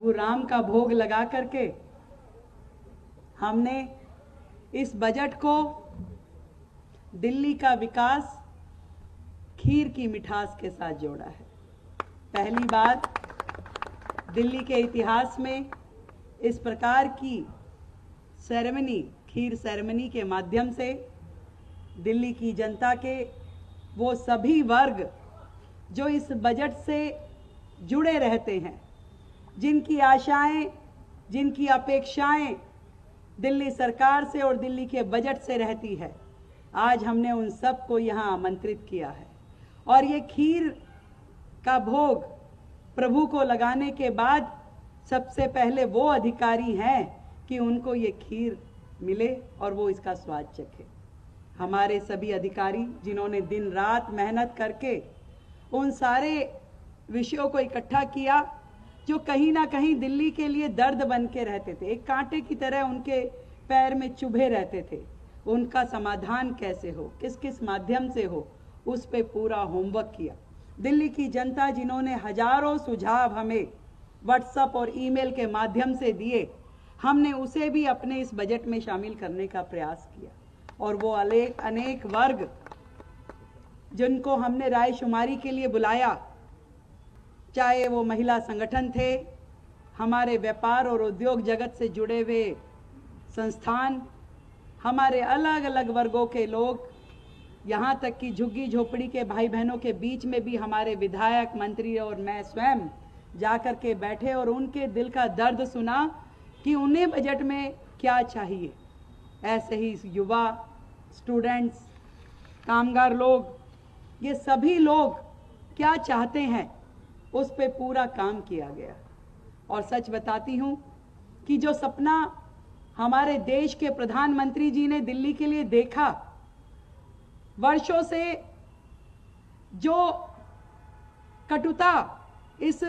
वो राम का भोग लगा करके हमने इस बजट को दिल्ली का विकास खीर की मिठास के साथ जोड़ा है। पहली बार दिल्ली के इतिहास में इस प्रकार की सेरेमनी, खीर सेरेमनी के माध्यम से दिल्ली की जनता के वो सभी वर्ग जो इस बजट से जुड़े रहते हैं, जिनकी आशाएं, जिनकी अपेक्षाएं दिल्ली सरकार से और दिल्ली के बजट से रहती है, आज हमने उन सब को यहाँ आमंत्रित किया है। और ये खीर का भोग प्रभु को लगाने के बाद सबसे पहले वो अधिकारी हैं कि उनको ये खीर मिले और वो इसका स्वाद चखे। हमारे सभी अधिकारी जिन्होंने दिन रात मेहनत करके उन सारे विषयों को इकट्ठा किया जो कहीं ना कहीं दिल्ली के लिए दर्द बन के रहते थे, एक कांटे की तरह उनके पैर में चुभे रहते थे, उनका समाधान कैसे हो, किस किस माध्यम से हो, उस पे पूरा होमवर्क किया। दिल्ली की जनता जिन्होंने हजारों सुझाव हमें व्हाट्सएप और ईमेल के माध्यम से दिए, हमने उसे भी अपने इस बजट में शामिल करने का प्रयास किया। और वो अनेक वर्ग जिनको हमने रायशुमारी के लिए बुलाया, चाहे वो महिला संगठन थे, हमारे व्यापार और उद्योग जगत से जुड़े हुए संस्थान, हमारे अलग अलग वर्गों के लोग, यहाँ तक कि झुग्गी झोपड़ी के भाई बहनों के बीच में भी हमारे विधायक, मंत्री और मैं स्वयं जाकर के बैठे और उनके दिल का दर्द सुना कि उन्हें बजट में क्या चाहिए। ऐसे ही युवा, स्टूडेंट्स, कामगार लोग, ये सभी लोग क्या चाहते हैं, उस पे पूरा काम किया गया। और सच बताती हूँ कि जो सपना हमारे देश के प्रधानमंत्री जी ने दिल्ली के लिए देखा, वर्षों से जो कटुता इस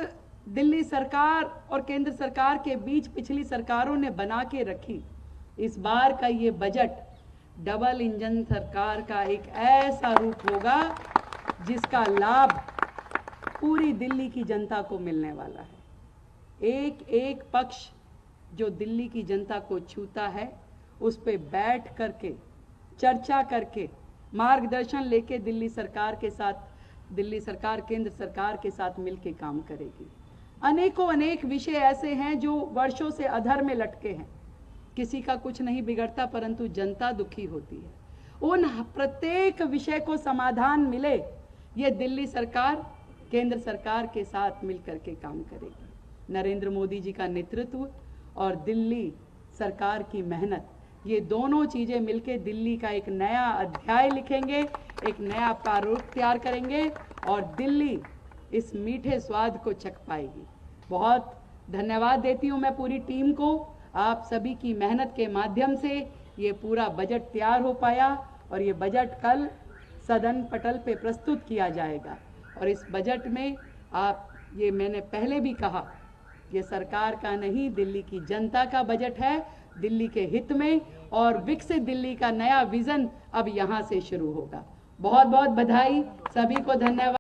दिल्ली सरकार और केंद्र सरकार के बीच पिछली सरकारों ने बना के रखी, इस बार का ये बजट डबल इंजन सरकार का एक ऐसा रूप होगा जिसका लाभ पूरी दिल्ली की जनता को मिलने वाला है। एक एक पक्ष जो दिल्ली की जनता को छूता है, उस पे बैठ करके चर्चा करके मार्गदर्शन लेके दिल्ली सरकार के साथ, दिल्ली सरकार केंद्र सरकार के साथ मिलके काम करेगी। अनेक विषय ऐसे हैं जो वर्षों से अधर में लटके हैं, किसी का कुछ नहीं बिगड़ता परंतु जनता दुखी होती है। उन प्रत्येक विषय को समाधान मिले, ये दिल्ली सरकार केंद्र सरकार के साथ मिलकर के काम करेगी। नरेंद्र मोदी जी का नेतृत्व और दिल्ली सरकार की मेहनत, ये दोनों चीजें मिलकर दिल्ली का एक नया अध्याय लिखेंगे, एक नया प्रारूप तैयार करेंगे और दिल्ली इस मीठे स्वाद को चख पाएगी। बहुत धन्यवाद देती हूँ मैं पूरी टीम को। आप सभी की मेहनत के माध्यम से ये पूरा बजट तैयार हो पाया और ये बजट कल सदन पटल पे प्रस्तुत किया जाएगा। और इस बजट में आप, ये मैंने पहले भी कहा, ये सरकार का नहीं, दिल्ली की जनता का बजट है, दिल्ली के हित में, और विकसित दिल्ली का नया विजन अब यहाँ से शुरू होगा। बहुत बहुत बधाई, सभी को धन्यवाद।